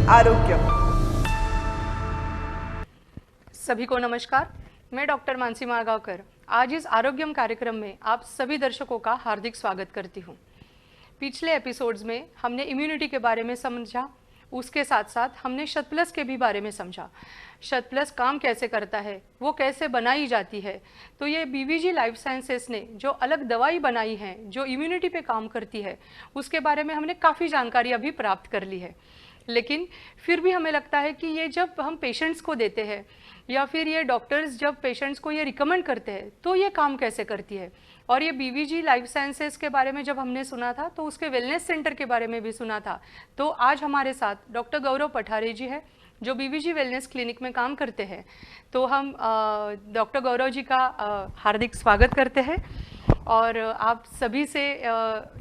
आरोग्य। सभी को नमस्कार, मैं डॉक्टर मानसी मारगांवकर आज इस आरोग्यम कार्यक्रम में आप सभी दर्शकों का हार्दिक स्वागत करती हूं। पिछले एपिसोड्स में हमने इम्यूनिटी के बारे में समझा, उसके साथ साथ हमने शतप्लस के भी बारे में समझा। शतप्लस काम कैसे करता है, वो कैसे बनाई जाती है। तो ये बीवीजी लाइफ साइंसेस ने जो अलग दवाई बनाई है जो इम्यूनिटी पे काम करती है, उसके बारे में हमने काफ़ी जानकारी अभी प्राप्त कर ली है। लेकिन फिर भी हमें लगता है कि ये जब हम पेशेंट्स को देते हैं या फिर ये डॉक्टर्स जब पेशेंट्स को ये रिकमेंड करते हैं तो ये काम कैसे करती है। और ये बीवीजी लाइफ साइंसेस के बारे में जब हमने सुना था तो उसके वेलनेस सेंटर के बारे में भी सुना था। तो आज हमारे साथ डॉक्टर गौरव पठारे जी है जो बीवीजी वेलनेस क्लिनिक में काम करते हैं। तो हम डॉक्टर गौरव जी का हार्दिक स्वागत करते हैं। और आप सभी से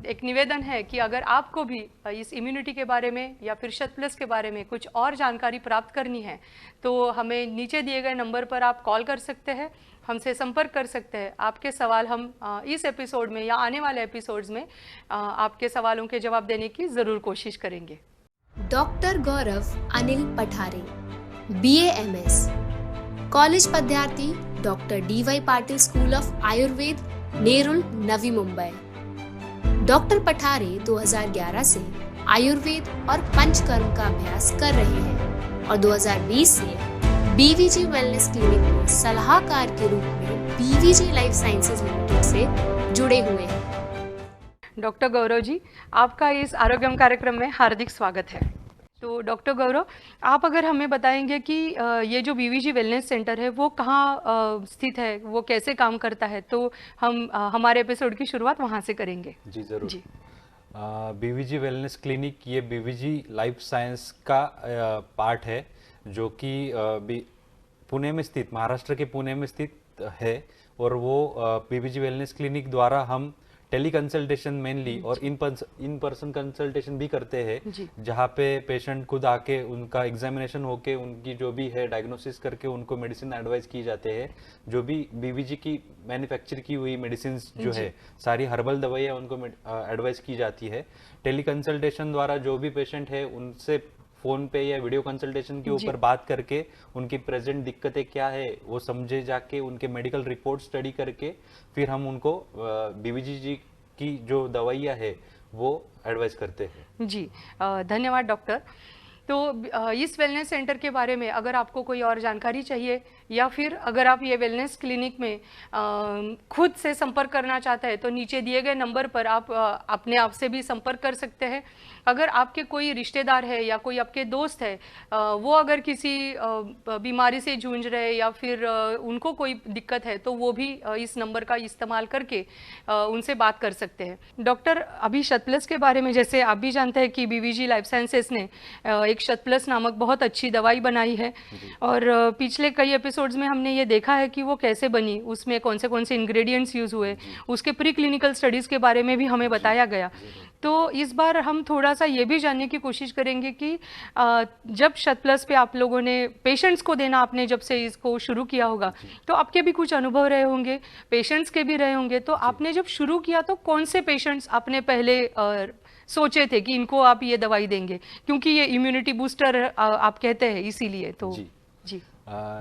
एक निवेदन है कि अगर आपको भी इस इम्यूनिटी के बारे में या फिर शतप्लस के बारे में कुछ और जानकारी प्राप्त करनी है तो हमें नीचे दिए गए नंबर पर आप कॉल कर सकते हैं, हमसे संपर्क कर सकते हैं। आपके सवाल हम इस एपिसोड में या आने वाले एपिसोड्स में आपके सवालों के जवाब देने की ज़रूर कोशिश करेंगे। Doctor Gaurav Anil Pathare, BA MS, college पद्यार्थी, doctor DY Patil school of Ayurveda, Nerul, Navi Mumbai. Doctor Pathare 2011 से आयुर्वेद और पंचकर्म का अभ्यास कर रहे हैं और 2020 से बीवीजी वेलनेस क्लिनिक में सलाहकार के रूप में बीवीजी लाइफ साइंसेज लिमिटेड से जुड़े हुए हैं। डॉक्टर गौरव जी, आपका इस आरोग्यम कार्यक्रम में हार्दिक स्वागत है। तो डॉक्टर गौरव, आप अगर हमें बताएंगे कि ये जो बीवीजी वेलनेस सेंटर है वो कहाँ स्थित है, वो कैसे काम करता है, तो हम हमारे एपिसोड की शुरुआत वहाँ से करेंगे। जी ज़रूर जी। बीवीजी वेलनेस क्लिनिक ये बीवीजी लाइफ साइंस का पार्ट है जो कि पुणे में स्थित, महाराष्ट्र के पुणे में स्थित है। और वो बीवीजी वेलनेस क्लिनिक द्वारा हम टेली कंसल्टेशन मेनली और इन पर्सन कंसल्टेशन भी करते हैं, जहाँ पे पेशेंट खुद आके उनका एग्जामिनेशन होके उनकी जो भी है डायग्नोसिस करके उनको मेडिसिन एडवाइस की जाते हैं। जो भी बीवीजी की मैन्युफैक्चर की हुई मेडिसिन जो है, सारी हर्बल दवाइयाँ उनको एडवाइस की जाती है। टेली कंसल्टेशन द्वारा जो भी पेशेंट है उनसे फोन पे या वीडियो कंसल्टेशन के ऊपर बात करके उनकी प्रेजेंट दिक्कतें क्या है वो समझे जाके उनके मेडिकल रिपोर्ट स्टडी करके फिर हम उनको बीवीजी जी की जो दवाइयाँ है वो एडवाइस करते हैं। जी धन्यवाद डॉक्टर। तो इस वेलनेस सेंटर के बारे में अगर आपको कोई और जानकारी चाहिए या फिर अगर आप ये वेलनेस क्लिनिक में खुद से संपर्क करना चाहते हैं तो नीचे दिए गए नंबर पर आप अपने आप से भी संपर्क कर सकते हैं। अगर आपके कोई रिश्तेदार है या कोई आपके दोस्त है वो अगर किसी बीमारी से जूझ रहे या फिर उनको कोई दिक्कत है तो वो भी इस नंबर का इस्तेमाल करके उनसे बात कर सकते हैं। डॉक्टर, अभी शतप्लस के बारे में जैसे आप भी जानते हैं कि बीवीजी लाइफ साइंसेस ने एक शतप्लस नामक बहुत अच्छी दवाई बनाई है और पिछले कई एपिसोड्स में हमने ये देखा है कि वो कैसे बनी, उसमें कौन से इंग्रेडिएंट्स यूज हुए, उसके प्री क्लिनिकल स्टडीज़ के बारे में भी हमें बताया गया। तो इस बार हम थोड़ा सा ये भी जानने की कोशिश करेंगे कि जब शतप्लस पे आप लोगों ने पेशेंट्स को देना, आपने जब से इसको शुरू किया होगा तो आपके भी कुछ अनुभव रहे होंगे, पेशेंट्स के भी रहे होंगे। तो आपने जब शुरू किया तो कौन से पेशेंट्स आपने पहले सोचे थे कि इनको आप ये दवाई देंगे, क्योंकि ये इम्यूनिटी बूस्टर आप कहते हैं इसीलिए। तो जी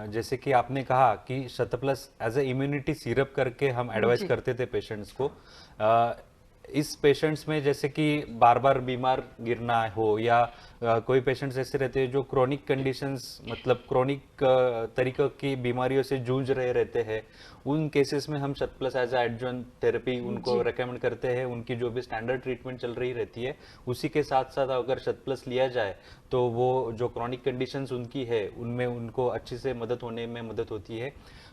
जैसे कि आपने कहा कि शतप्लस एज ए इम्यूनिटी सिरप करके हम एडवाइस करते थे पेशेंट्स को। इस पेशेंट्स में जैसे कि बार बार बीमार गिरना हो या कोई पेशेंट्स ऐसे रहते हैं जो क्रोनिक कंडीशंस मतलब क्रोनिक तरीके की बीमारियों से जूझ रहे रहते हैं, उन केसेस में हम शतप्लस एज एडजुवेंट थेरेपी उनको रेकमेंड करते हैं। उनकी जो भी स्टैंडर्ड ट्रीटमेंट चल रही रहती है उसी के साथ साथ अगर शतप्लस लिया जाए तो वो जो क्रोनिक कंडीशंस उनकी है उनमें उनको अच्छे से मदद होने में मदद होती है।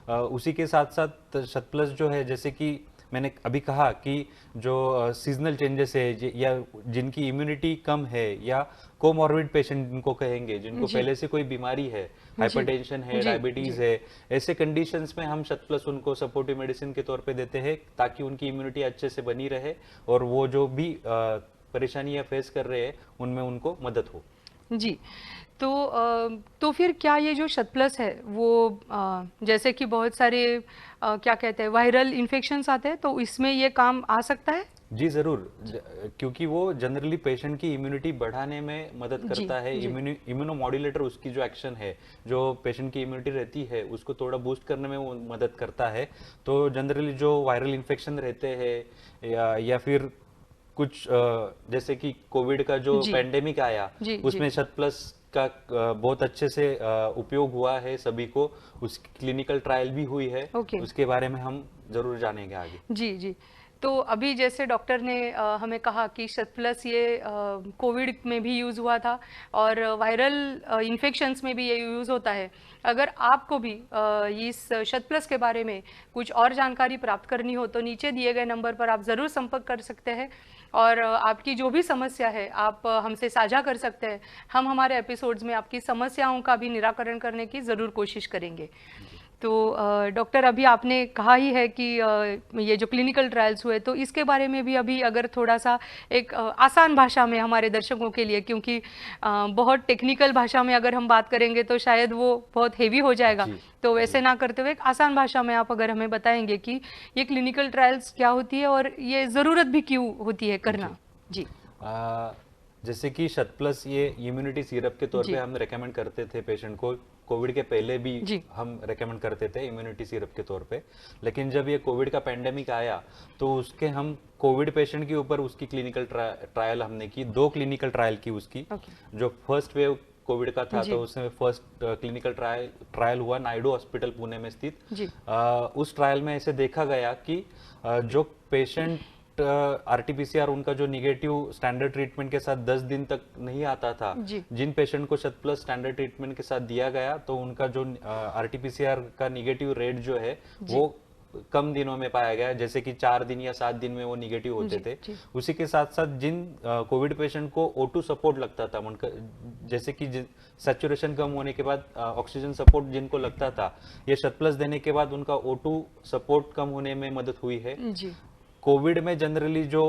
उसी के साथ साथ शतप्लस जो है, जैसे कि मैंने अभी कहा कि जो सीजनल चेंजेस है या जिनकी इम्यूनिटी कम है या कोमॉर्बिड पेशेंट जिनको कहेंगे, जिनको पहले से कोई बीमारी है, हाइपरटेंशन है, डायबिटीज है, ऐसे कंडीशंस में हम शतप्लस उनको सपोर्टिव मेडिसिन के तौर पे देते हैं ताकि उनकी इम्यूनिटी अच्छे से बनी रहे और वो जो भी परेशानियां फेस कर रहे हैं उनमें उनको मदद हो। जी तो फिर क्या ये जो शतप्लस है वो जैसे कि बहुत सारे क्या कहते हैं वायरल इन्फेक्शंस आते हैं तो इसमें ये काम आ सकता है? जी जरूर, क्योंकि वो जनरली पेशेंट की इम्यूनिटी बढ़ाने में मदद करता है। इम्यूनो मॉड्यूलेटर उसकी जो एक्शन है, जो पेशेंट की इम्यूनिटी रहती है उसको थोड़ा बूस्ट करने में वो मदद करता है। तो जनरली जो वायरल इन्फेक्शन रहते हैं या फिर कुछ जैसे कि कोविड का जो पेंडेमिक आया, उसमें शत प्लस का बहुत अच्छे से उपयोग हुआ है सभी को, उसकी क्लिनिकल ट्रायल भी हुई है। उसके बारे में हम जरूर जानेंगे आगे। जी जी। तो अभी जैसे डॉक्टर ने हमें कहा कि शत प्लस ये कोविड में भी यूज़ हुआ था और वायरल इन्फेक्शंस में भी ये यूज़ होता है। अगर आपको भी इस शत प्लस के बारे में कुछ और जानकारी प्राप्त करनी हो तो नीचे दिए गए नंबर पर आप ज़रूर संपर्क कर सकते हैं और आपकी जो भी समस्या है आप हमसे साझा कर सकते हैं। हम हमारे एपिसोड्स में आपकी समस्याओं का भी निराकरण करने की ज़रूर कोशिश करेंगे। तो डॉक्टर, अभी आपने कहा ही है कि ये जो क्लिनिकल ट्रायल्स हुए, तो इसके बारे में भी अभी अगर थोड़ा सा एक आसान भाषा में हमारे दर्शकों के लिए, क्योंकि बहुत टेक्निकल भाषा में अगर हम बात करेंगे तो शायद वो बहुत हेवी हो जाएगा, तो वैसे ना करते हुए एक आसान भाषा में आप अगर हमें बताएंगे कि ये क्लिनिकल ट्रायल्स क्या होती है और ये ज़रूरत भी क्यों होती है करना। जी। जैसे कि शत प्लस ये इम्यूनिटी सिरप के तौर पे हम रेकमेंड करते थे पेशेंट को, कोविड के पहले भी हम रेकमेंड करते थे इम्यूनिटी सिरप के तौर पे। लेकिन जब ये कोविड का पेंडेमिक आया तो उसके हम कोविड पेशेंट के ऊपर उसकी क्लिनिकल ट्रायल हमने की, 2 क्लिनिकल ट्रायल की उसकी। जो फर्स्ट वेव कोविड का था तो उसमें फर्स्ट क्लिनिकल ट्रायल हुआ नायडू हॉस्पिटल पुणे में स्थित। उस ट्रायल में ऐसे देखा गया कि जो पेशेंट आरटीपीसीआर उनका जो निगेटिव स्टैंडर्ड ट्रीटमेंट के साथ 10 दिन तक नहीं आता था, जिन पेशेंट को शत प्लस स्टैंडर्ड ट्रीटमेंट के साथ दिया गया तो उनका जो आरटीपीसीआर का निगेटिव रेट जो है वो कम दिनों में पाया गया, जैसे कि 4 दिन या 7 दिन में वो निगेटिव होते थे। उसी के साथ साथ जिन कोविड पेशेंट को O2 सपोर्ट लगता था, उनका जैसे कि सैचुरेशन कम होने के बाद ऑक्सीजन सपोर्ट जिनको लगता था, ये शत प्लस देने के बाद उनका O2 सपोर्ट कम होने में मदद हुई है। कोविड में जनरली जो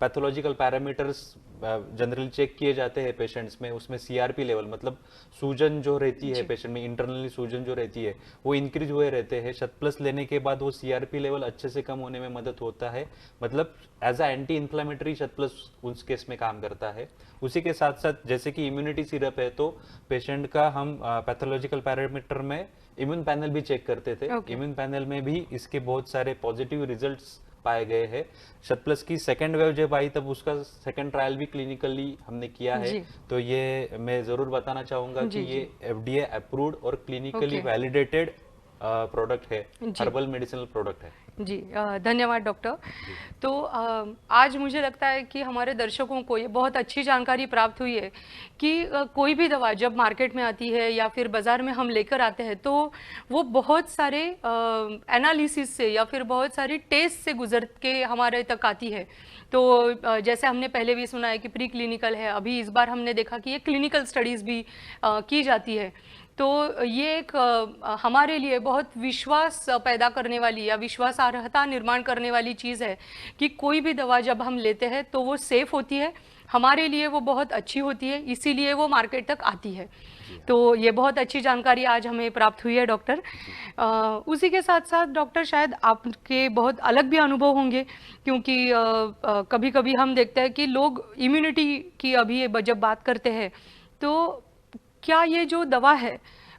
पैथोलॉजिकल पैरामीटर्स जनरली चेक किए जाते हैं पेशेंट्स में, उसमें सीआरपी लेवल मतलब सूजन जो रहती है पेशेंट में, इंटरनली सूजन जो रहती है वो इंक्रीज हुए रहते हैं। शत प्लस लेने के बाद वो सीआरपी लेवल अच्छे से कम होने में मदद होता है, मतलब एज अ एंटी इन्फ्लेमेटरी शत प्लस उस केस में काम करता है। उसी के साथ साथ जैसे कि इम्यूनिटी सिरप है तो पेशेंट का हम पैथोलॉजिकल पैरामीटर में इम्यून पैनल भी चेक करते थे। इम्यून पैनल में भी इसके बहुत सारे पॉजिटिव रिजल्ट्स पाए गए हैं। शत प्लस की सेकेंड वेव जब आई तब उसका सेकेंड ट्रायल भी क्लिनिकली हमने किया है। तो ये मैं जरूर बताना चाहूंगा कि ये FDA अप्रूव्ड और क्लिनिकली वैलिडेटेड प्रोडक्ट है, हर्बल मेडिसिनल प्रोडक्ट है। जी, धन्यवाद डॉक्टर। तो आज मुझे लगता है कि हमारे दर्शकों को ये बहुत अच्छी जानकारी प्राप्त हुई है कि कोई भी दवा जब मार्केट में आती है या फिर बाज़ार में हम लेकर आते हैं तो वो बहुत सारे एनालिसिस से या फिर बहुत सारी टेस्ट से गुजर के हमारे तक आती है। तो जैसे हमने पहले भी सुना है कि प्री क्लिनिकल है, अभी इस बार हमने देखा कि ये क्लिनिकल स्टडीज़ भी की जाती है। तो ये एक हमारे लिए बहुत विश्वास पैदा करने वाली या विश्वासार्हता निर्माण करने वाली चीज़ है कि कोई भी दवा जब हम लेते हैं तो वो सेफ़ होती है, हमारे लिए वो बहुत अच्छी होती है, इसीलिए वो मार्केट तक आती है। तो ये बहुत अच्छी जानकारी आज हमें प्राप्त हुई है डॉक्टर। उसी के साथ साथ डॉक्टर, शायद आपके बहुत अलग भी अनुभव होंगे, क्योंकि कभी कभी हम देखते हैं कि लोग इम्यूनिटी की अभी जब बात करते हैं तो क्या ये जो दवा है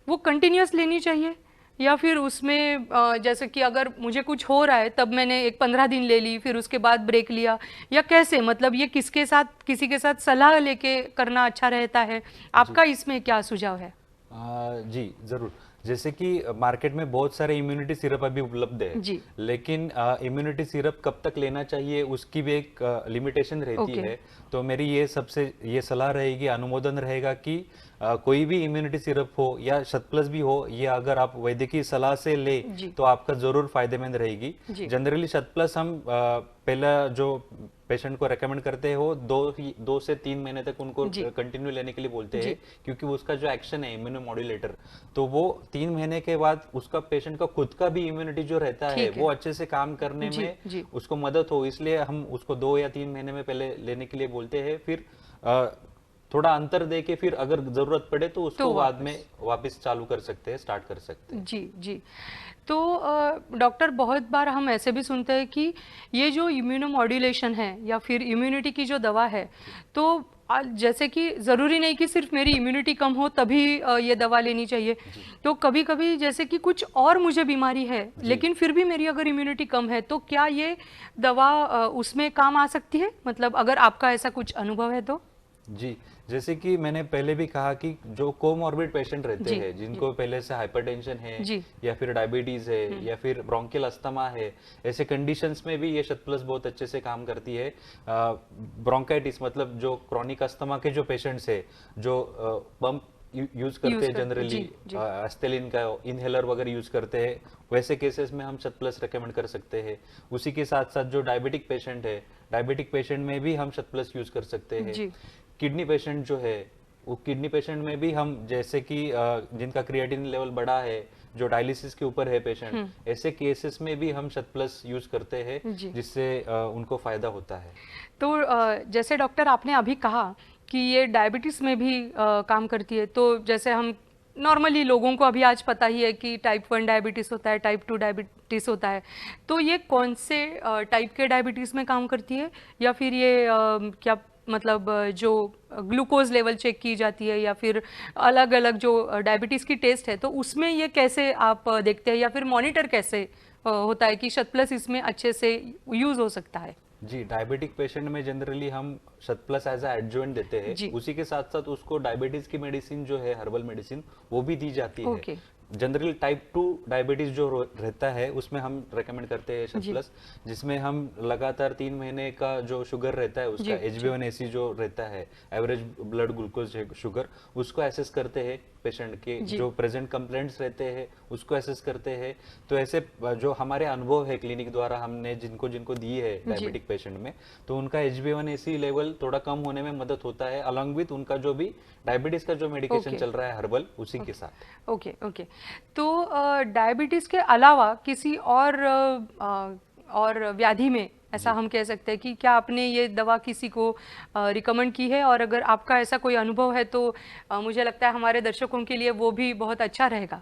वो कंटिन्यूस लेनी चाहिए या फिर उसमें जैसे कि अगर मुझे कुछ हो रहा है तब मैंने एक 15 दिन ले ली फिर उसके बाद ब्रेक लिया, या कैसे, मतलब ये किसके साथ, किसी के साथ सलाह लेके करना अच्छा रहता है? आपका इसमें क्या सुझाव है? जी जरूर। जैसे कि मार्केट में बहुत सारे इम्यूनिटी सिरप अभी उपलब्ध है, लेकिन इम्यूनिटी सिरप कब तक लेना चाहिए उसकी भी एक लिमिटेशन रहती है। तो मेरी ये सलाह रहेगी, अनुमोदन रहेगा कि कोई भी इम्यूनिटी सिरप हो या शत प्लस भी हो, ये अगर आप वैद्यकीय सलाह से ले तो आपका जरूर फायदेमंद रहेगी। जनरली शत प्लस हम पहला जो पेशेंट को रेकमेंड करते हो 2 से 3 महीने तक उनको कंटिन्यू लेने के लिए बोलते हैं, क्योंकि उसका जो एक्शन है इम्यूनो मॉड्यूलेटर, तो वो 3 महीने के बाद उसका पेशेंट का खुद का भी इम्यूनिटी जो रहता है वो अच्छे से काम करने में उसको मदद हो, इसलिए हम उसको 2 या 3 महीने में पहले लेने के लिए बोलते हैं। फिर थोड़ा अंतर दे के फिर अगर जरूरत पड़े तो उसको तो बाद में वापस चालू कर सकते हैं, स्टार्ट कर सकते हैं। जी जी। तो डॉक्टर बहुत बार हम ऐसे भी सुनते हैं कि ये जो इम्यूनोमॉड्यूलेशन है या फिर इम्यूनिटी की जो दवा है, तो जैसे कि ज़रूरी नहीं कि सिर्फ मेरी इम्यूनिटी कम हो तभी ये दवा लेनी चाहिए। तो कभी कभी जैसे कि कुछ और मुझे बीमारी है लेकिन फिर भी मेरी अगर इम्यूनिटी कम है तो क्या ये दवा उसमें काम आ सकती है? मतलब अगर आपका ऐसा कुछ अनुभव है तो। जी, जैसे कि मैंने पहले भी कहा कि जो कोमॉर्बिड पेशेंट रहते जी, हैं, जिनको पहले से हाइपरटेंशन है जी। या फिर डायबिटीज है या फिर ब्रोंकियल अस्थमा है, ऐसे कंडीशंस में भी ये शतप्लस बहुत अच्छे से काम करती है। ब्रोंकाइटिस मतलब जो क्रॉनिक अस्थमा के जो पेशेंट्स है, जो पंप यूज करते हैं जनरली, जी, जी। एस्टेलिन का इनहेलर वगैरह यूज करते हैं, वैसे केसेस में हम शतप्लस रेकमेंड कर सकते हैं। उसी के साथ साथ जो डायबिटिक पेशेंट है, डायबिटिक पेशेंट में भी हम शतप्लस यूज कर सकते हैं। जी। किडनी पेशेंट जो है, वो किडनी पेशेंट में भी हम, जैसे कि जिनका क्रिएटिनिन लेवल बढ़ा है, जो डायलिसिस के ऊपर है पेशेंट, ऐसे केसेस में भी हम शतप्लस यूज करते हैं, जी। जिससे उनको फायदा होता है। तो जैसे डॉक्टर आपने अभी कहा कि ये डायबिटीज़ में भी काम करती है, तो जैसे हम नॉर्मली लोगों को अभी आज पता ही है कि टाइप 1 डायबिटीज़ होता है, टाइप 2 डायबिटीज़ होता है, तो ये कौन से टाइप के डायबिटीज़ में काम करती है? या फिर ये क्या मतलब जो ग्लूकोज लेवल चेक की जाती है या फिर अलग अलग जो डायबिटीज़ की टेस्ट है तो उसमें ये कैसे आप देखते हैं या फिर मॉनिटर कैसे होता है कि शतप्लस इसमें अच्छे से यूज़ हो सकता है? जी, डायबिटिक पेशेंट में जनरली हम शतप्लस एज अ एडजुवेंट देते जी। हैं। उसी के साथ साथ उसको डायबिटीज की मेडिसिन जो है, हर्बल मेडिसिन, वो भी दी जाती ओके। है। जनरली टाइप 2 डायबिटीज जो रहता है उसमें हम रेकमेंड करते हैं शतप्लस, जिसमें हम लगातार 3 महीने का जो शुगर रहता है उसका, HbA1c जो रहता है, एवरेज ब्लड ग्लूकोज शुगर, उसको एसेस करते हैं। पेशेंट के जो प्रेजेंट कंप्लेंट्स रहते हैं उसको एसेस करते हैं। तो ऐसे जो हमारे अनुभव है क्लिनिक द्वारा, हमने जिनको जिनको दी है डायबिटिक पेशेंट में, तो उनका HbA1c लेवल थोड़ा कम होने में मदद होता है, अलॉन्ग विथ उनका जो भी डायबिटीज का जो मेडिकेशन चल रहा है हर्बल, उसी के साथ। Okay okay. तो डायबिटीज़ के अलावा किसी और व्याधि में ऐसा हम कह सकते हैं कि क्या आपने ये दवा किसी को रिकमेंड की है? और अगर आपका ऐसा कोई अनुभव है तो मुझे लगता है हमारे दर्शकों के लिए वो भी बहुत अच्छा रहेगा।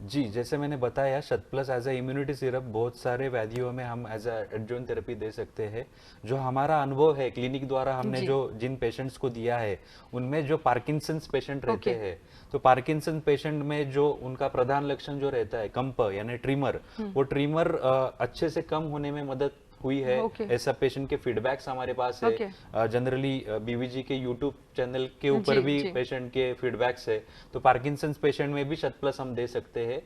जी, जैसे मैंने बताया, शतप्लस एज अ इम्यूनिटी सिरप बहुत सारे व्याधियों में हम एज अ एडजुवेंट थेरेपी दे सकते हैं। जो हमारा अनुभव है क्लिनिक द्वारा, हमने जो जिन पेशेंट्स को दिया है उनमें जो पार्किंसंस पेशेंट रहते हैं, तो पार्किंसन पेशेंट में जो उनका प्रधान लक्षण जो रहता है कंप यानी ट्रिमर, वो ट्रिमर अच्छे से कम होने में मदद हुई है। ऐसा पेशेंट के फीडबैक्स हमारे पास है। जनरली बीवीजी के यूट्यूब चैनल के ऊपर भी पेशेंट के फीडबैक्स है। तो पार्किंसंस पेशेंट में भी शतप्लस हम दे सकते हैं।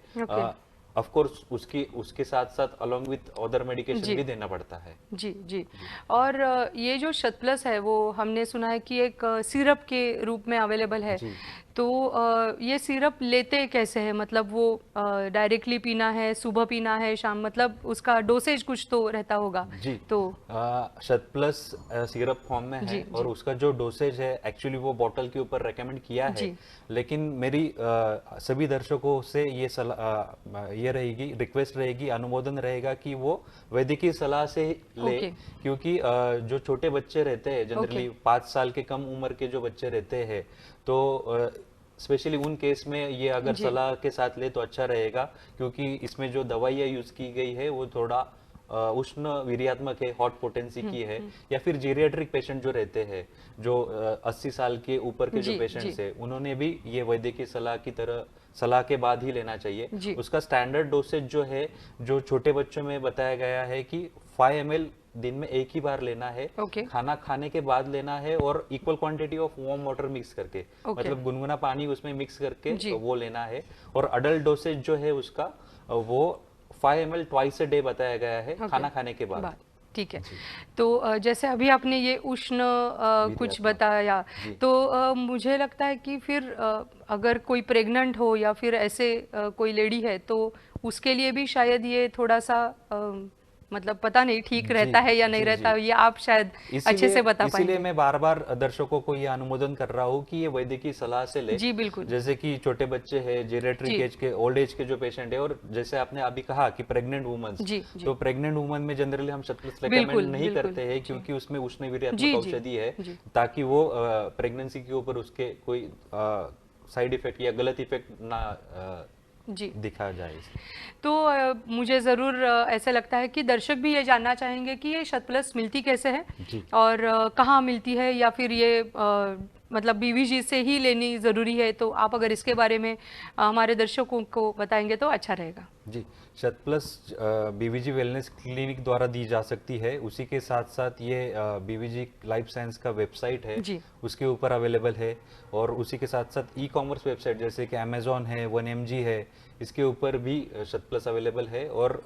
ऑफ कोर्स उसके साथ साथ अलोंग विथ अदर मेडिकेशन भी देना पड़ता है। जी जी। और ये जो शतप्लस है वो हमने सुना है कि एक सिरप के रूप में अवेलेबल है, तो ये सिरप लेते कैसे हैं? मतलब वो डायरेक्टली पीना है, सुबह पीना है, शाम, मतलब उसका डोसेज कुछ तो रहता होगा? जी, तो शतप्लस सिरप फॉर्म में है और उसका जो डोसेज है एक्चुअली वो बोतल के ऊपर रेकमेंड किया है। लेकिन मेरी सभी दर्शकों से ये रहेगी, रिक्वेस्ट रहेगी, अनुमोदन रहेगा कि वो वैद्यकीय सलाह से ले, क्योंकि जो छोटे बच्चे रहते हैं, जनरली 5 साल के कम उम्र के जो बच्चे रहते हैं, तो स्पेशली उन केस में ये अगर सलाह के साथ ले तो अच्छा रहेगा, क्योंकि इसमें जो दवाइयाँ यूज की गई है वो थोड़ा उष्ण वीर्यात्मक है, हॉट पोटेंसी की है। या फिर जीरियाट्रिक पेशेंट जो रहते हैं, जो 80 साल के ऊपर के जो पेशेंट्स है, उन्होंने भी ये वैद्यकीय सलाह के बाद ही लेना चाहिए। उसका स्टैंडर्ड डोसेज जो है, जो छोटे बच्चों में बताया गया है कि 5 ml दिन में एक ही बार लेना है, खाना खाने के बाद लेना है, और equal quantity of warm water mix करके, मतलब गुनगुना पानी उसमें मिक्स करके तो वो लेना है। और अडल्ट डोसेज जो है उसका वो 5 ml ट्वाइस अ डे बताया गया है, खाना खाने के बाद। ठीक है। तो जैसे अभी आपने ये उष्ण कुछ बताया, तो मुझे लगता है कि फिर अगर कोई प्रेग्नेंट हो या फिर ऐसे कोई लेडी है तो उसके लिए भी शायद ये थोड़ा सा मतलब पता नहीं ठीक रहता है या नहीं रहता, ये आप शायद अच्छे से बता पाएंगे। इसीलिए मैं बार बार दर्शकों को ये अनुमोदन कर रहा हूँ कि ये वैद्यकीय सलाह से ले। जी बिल्कुल। जैसे कि छोटे बच्चे हैं, जेरियाट्रिक एज के, ओल्ड एज के जो पेशेंट है, और जैसे आपने अभी कहा कि प्रेग्नेंट वुमन, तो प्रेग्नेंट वुमन में जनरली हम शतप्लस रेकमेंड नहीं करते हैं, क्योंकि उसमें उष्णवीर्यात्मक औषधि है, ताकि वो प्रेगनेंसी के ऊपर उसके कोई साइड इफेक्ट या गलत इफेक्ट ना दिखा जाए। तो मुझे ज़रूर ऐसा लगता है कि दर्शक भी ये जानना चाहेंगे कि ये शतप्लस मिलती कैसे है और कहाँ मिलती है, या फिर ये मतलब बीवीजी से ही लेनी ज़रूरी है। तो आप अगर इसके बारे में हमारे दर्शकों को बताएंगे तो अच्छा रहेगा। जी, शतप्लस बीवीजी वेलनेस क्लिनिक द्वारा दी जा सकती है। उसी के साथ साथ ये बीवीजी लाइफ साइंस का वेबसाइट है, उसके ऊपर अवेलेबल है, और उसी के साथ साथ ई कॉमर्स वेबसाइट जैसे कि अमेजोन है, 1mg है, इसके ऊपर भी शतप्लस अवेलेबल है। और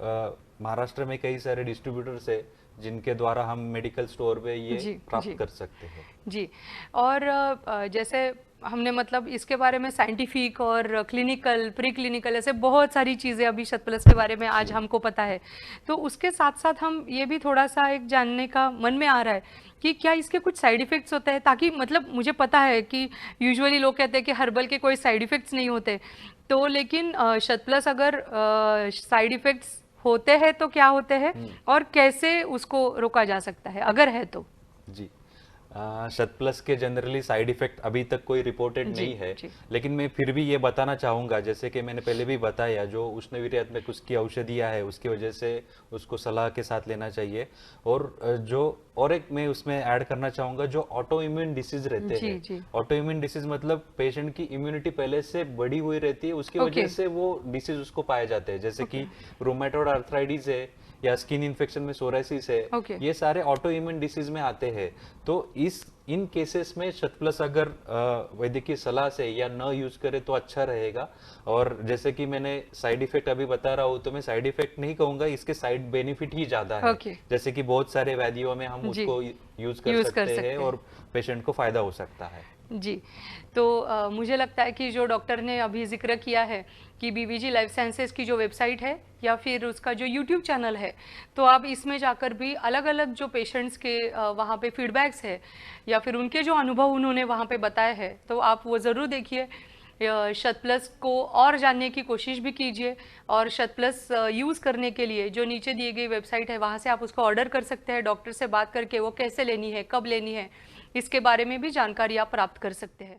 महाराष्ट्र में कई सारे डिस्ट्रीब्यूटर्स है जिनके द्वारा हम मेडिकल स्टोर पे ये प्राप्त कर सकते हैं। जी, और जैसे हमने मतलब इसके बारे में साइंटिफिक और क्लिनिकल, प्री क्लिनिकल, ऐसे बहुत सारी चीज़ें अभी शतप्लस के बारे में आज हमको पता है। तो उसके साथ साथ हम ये भी थोड़ा सा एक जानने का मन में आ रहा है कि क्या इसके कुछ साइड इफ़ेक्ट्स होते हैं, ताकि मतलब मुझे पता है कि यूजुअली लोग कहते हैं कि हर्बल के कोई साइड इफ़ेक्ट्स नहीं होते, तो लेकिन शतप्लस अगर साइड इफ़ेक्ट्स होते हैं तो क्या होते हैं और कैसे उसको रोका जा सकता है अगर है तो? जी, शतप्लस के जनरली साइड इफेक्ट अभी तक कोई रिपोर्टेड नहीं है, लेकिन मैं फिर भी ये बताना चाहूँगा, जैसे कि मैंने पहले भी बताया, जो उष्णवीर्यात्मक उसकी औषधियाँ है उसकी वजह से उसको सलाह के साथ लेना चाहिए। और जो और एक मैं उसमें ऐड करना चाहूँगा, जो ऑटो इम्यून डिसीज रहते हैं, ऑटो इम्यून डिसीज मतलब पेशेंट की इम्यूनिटी पहले से बढ़ी हुई रहती है, उसकी वजह से वो डिसीज उसको पाए जाते हैं, जैसे कि रूमेटॉइड आर्थराइटिस है या स्किन इन्फेक्शन में सोरायसिस है, ये सारे ऑटो इम्यून डिसीज में आते हैं। तो इन केसेस में शतप्लस अगर वैद्यकीय सलाह से या न यूज करे तो अच्छा रहेगा। और जैसे कि मैंने साइड इफेक्ट अभी बता रहा हूँ, तो मैं साइड इफेक्ट नहीं कहूंगा, इसके साइड बेनिफिट ही ज्यादा है। जैसे कि बहुत सारे व्याधियों में हम उसको यूज कर सकते हैं और पेशेंट को फायदा हो सकता है। जी, तो मुझे लगता है कि जो डॉक्टर ने अभी जिक्र किया है कि बीवीजी लाइफ साइंसेस की जो वेबसाइट है या फिर उसका जो यूट्यूब चैनल है, तो आप इसमें जाकर भी अलग अलग जो पेशेंट्स के वहाँ पे फीडबैक्स है या फिर उनके जो अनुभव उन्होंने वहाँ पे बताए हैं, तो आप वो ज़रूर देखिए। शतप्लस को और जानने की कोशिश भी कीजिए, और शतप्लस यूज़ करने के लिए जो नीचे दी गई वेबसाइट है वहाँ से आप उसको ऑर्डर कर सकते हैं। डॉक्टर से बात करके वो कैसे लेनी है, कब लेनी है, इसके बारे में भी जानकारी आप प्राप्त कर सकते हैं।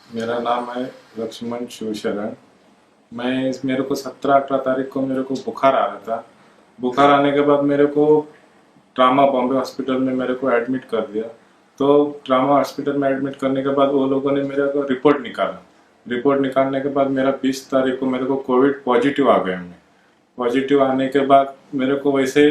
मेरा नाम है लक्ष्मण शिवशरण। मेरे को 17-18 तारीख को मेरे को बुखार आ रहा था। बुखार आने के बाद मेरे को ट्रामा बॉम्बे हॉस्पिटल में मेरे को एडमिट कर दिया। तो ट्रामा हॉस्पिटल में एडमिट करने के बाद वो लोगों ने मेरे को रिपोर्ट निकाला। रिपोर्ट निकालने के बाद मेरा 20 तारीख को मेरे को कोविड पॉजिटिव आ गया। पॉजिटिव आने के बाद मेरे को वैसे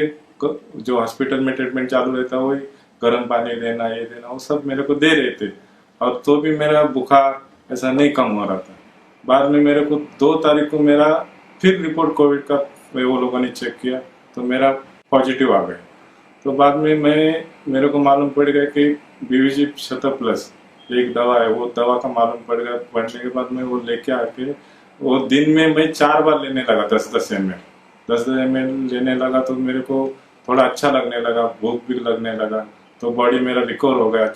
जो हॉस्पिटल में ट्रीटमेंट चालू रहता है, वही गर्म पानी देना, ये देना, वो सब मेरे को दे रहे थे, और तो भी मेरा बुखार ऐसा नहीं कम हो रहा था। बाद में मेरे को 2 तारीख को मेरा फिर रिपोर्ट कोविड का वो लोगों ने चेक किया, तो मेरा पॉजिटिव आ गया। तो बाद में मेरे को मालूम पड़ गया कि बीवीजी शतप्लस एक दवा है, वो दवा का मालूम पड़ गया। पढ़ने के बाद में वो लेके आके वो दिन में मैं 4 बार लेने लगा, 10-10 ml लेने लगा। तो मेरे को थोड़ा अच्छा लगने लगा, भूख भी लगने लगा, तो बॉडी मेरा रिकवर हो गया,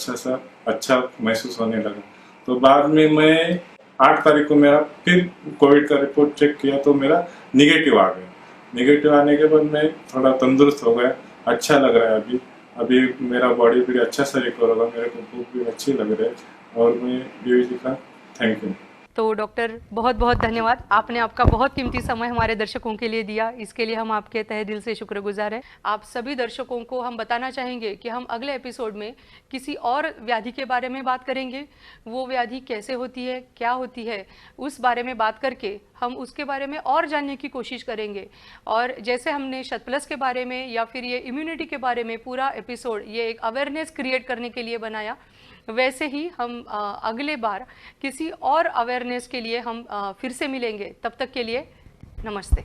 अच्छा महसूस होने लगा। तो बाद में मैं 8 तारीख को मेरा फिर कोविड का रिपोर्ट चेक किया, तो मेरा निगेटिव आ गया। निगेटिव आने के बाद मैं थोड़ा तंदुरुस्त हो गया, अच्छा लग रहा है। अभी मेरा बॉडी भी अच्छा सा रिकवर होगा, मेरे को भूख भी अच्छी लग रही है, और मैं बीवीजी का थैंक यू। तो डॉक्टर बहुत बहुत धन्यवाद, आपने आपका बहुत कीमती समय हमारे दर्शकों के लिए दिया, इसके लिए हम आपके तहे दिल से शुक्रगुजार हैं। आप सभी दर्शकों को हम बताना चाहेंगे कि हम अगले एपिसोड में किसी और व्याधि के बारे में बात करेंगे। वो व्याधि कैसे होती है, क्या होती है, उस बारे में बात करके हम उसके बारे में और जानने की कोशिश करेंगे। और जैसे हमने शतप्लस के बारे में या फिर ये इम्यूनिटी के बारे में पूरा एपिसोड ये एक अवेयरनेस क्रिएट करने के लिए बनाया, वैसे ही हम अगले बार किसी और अवेयरनेस के लिए हम फिर से मिलेंगे। तब तक के लिए नमस्ते।